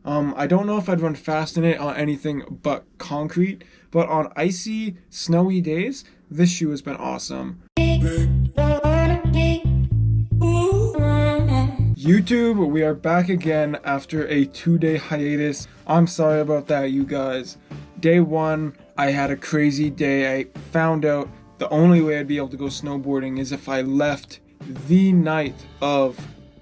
I don't know if I'd run fast in it on anything but concrete, but on icy, snowy days, this shoe has been awesome. YouTube, we are back again after a 2-day hiatus. I'm sorry about that, you guys. Day one, I had a crazy day. I found out the only way I'd be able to go snowboarding is if I left the night of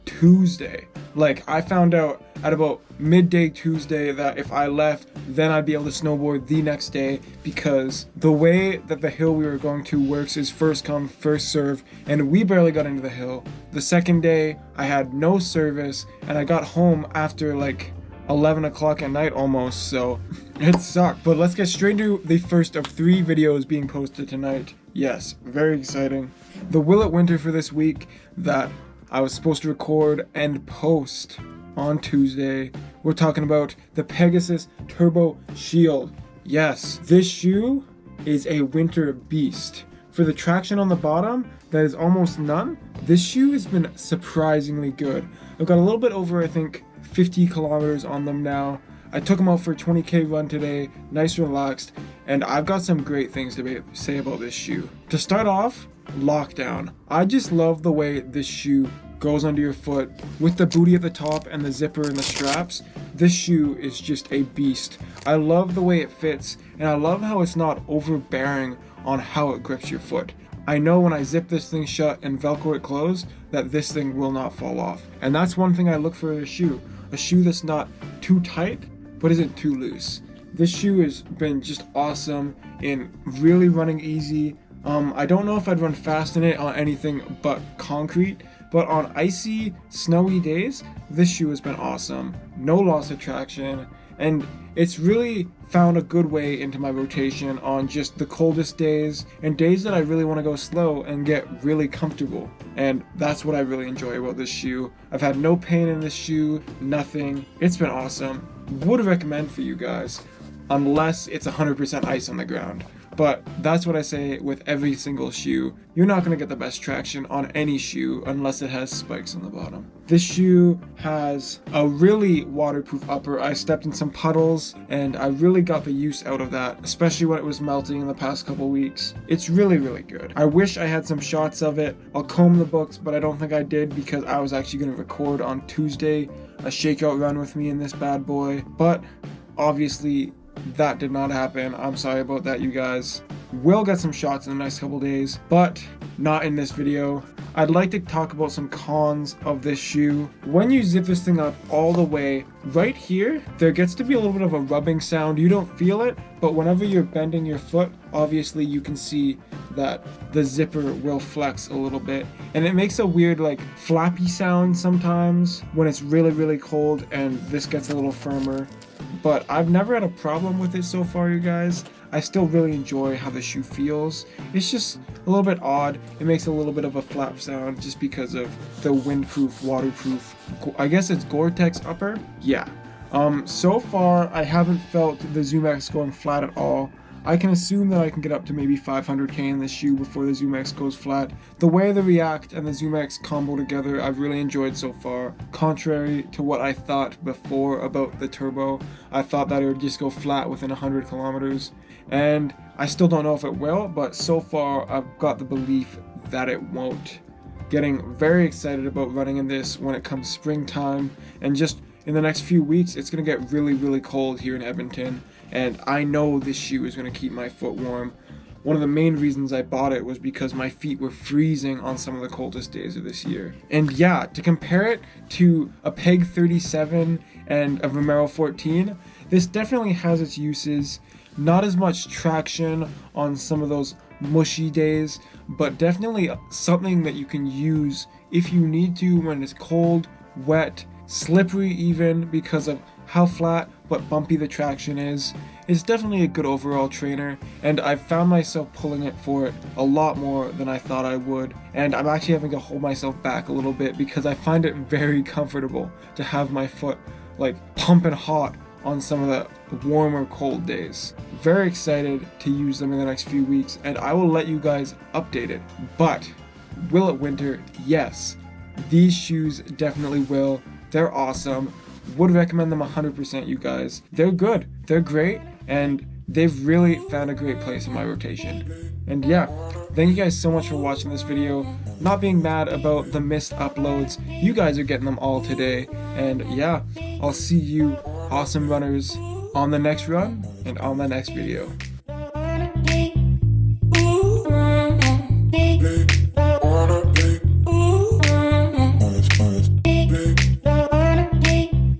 Tuesday. Like, I found out at about midday Tuesday that if I left, then I'd be able to snowboard the next day, because the way that the hill we were going to works is first come, first serve, and we barely got into the hill. The second day, I had no service, and I got home after like 11 o'clock at night almost, so it sucked. But let's get straight into the first of 3 videos being posted tonight. Yes, very exciting. The Will It Winter for this week that I was supposed to record and post on Tuesday. We're talking about the Pegasus Turbo Shield. Yes, this shoe is a winter beast. For the traction on the bottom, that is almost none, this shoe has been surprisingly good. I've got a little bit over, I think, 50 kilometers on them now. I took them out for a 20k run today, nice relaxed, and I've got some great things to say about this shoe. To start off, lockdown. I just love the way this shoe goes under your foot with the booty at the top and the zipper and the straps. This shoe is just a beast. I love the way it fits, and I love how it's not overbearing on how it grips your foot. I know when I zip this thing shut and Velcro it closed that this thing will not fall off. And that's one thing I look for in a shoe that's not too tight but isn't too loose. This shoe has been just awesome in really running easy. I don't know if I'd run fast in it on anything but concrete, but on icy, snowy days, this shoe has been awesome. No loss of traction, and it's really found a good way into my rotation on just the coldest days and days that I really want to go slow and get really comfortable. And that's what I really enjoy about this shoe. I've had no pain in this shoe, nothing. It's been awesome. Would recommend for you guys, unless it's 100% ice on the ground. But that's what I say with every single shoe. You're not going to get the best traction on any shoe unless it has spikes on the bottom. This shoe has a really waterproof upper. I stepped in some puddles and I really got the use out of that, especially when it was melting in the past couple weeks. It's really, really good. I wish I had some shots of it. I'll comb the books, but I don't think I did because I was actually going to record on Tuesday a shakeout run with me in this bad boy. But obviously, that did not happen. I'm sorry about that, you guys. We'll get some shots in the next couple days, but not in this video. I'd like to talk about some cons of this shoe. When you zip this thing up all the way, right here, there gets to be a little bit of a rubbing sound. You don't feel it, but whenever you're bending your foot, obviously you can see that the zipper will flex a little bit. And it makes a weird like flappy sound sometimes when it's really, really cold and this gets a little firmer. But I've never had a problem with it so far, you guys. I still really enjoy how the shoe feels. It's just a little bit odd. It makes a little bit of a flap sound just because of the windproof, waterproof, I guess it's Gore-Tex upper? Yeah. So far, I haven't felt the ZoomX going flat at all. I can assume that I can get up to maybe 500k in this shoe before the ZoomX goes flat. The way the React and the ZoomX combo together, I've really enjoyed so far. Contrary to what I thought before about the Turbo, I thought that it would just go flat within 100 kilometers. And I still don't know if it will, but so far I've got the belief that it won't. Getting very excited about running in this when it comes springtime, and just in the next few weeks it's going to get really, really cold here in Edmonton. And I know this shoe is going to keep my foot warm. One of the main reasons I bought it was because my feet were freezing on some of the coldest days of this year. And yeah, to compare it to a Peg 37 and a Vomero 14, this definitely has its uses. Not as much traction on some of those mushy days, but definitely something that you can use if you need to when it's cold, wet, slippery even because of how flat but bumpy the traction is. It's definitely a good overall trainer, and I've found myself pulling it for it a lot more than I thought I would, and I'm actually having to hold myself back a little bit because I find it very comfortable to have my foot like pumping hot on some of the warmer cold days. Very excited to use them in the next few weeks, and I will let you guys update it. But will it winter? Yes. These shoes definitely will. They're awesome. Would recommend them 100%, you guys. They're good, they're great, and they've really found a great place in my rotation. And yeah, thank you guys so much for watching this video. Not being mad about the missed uploads, you guys are getting them all today. And yeah, I'll see you awesome runners on the next run and on the next video.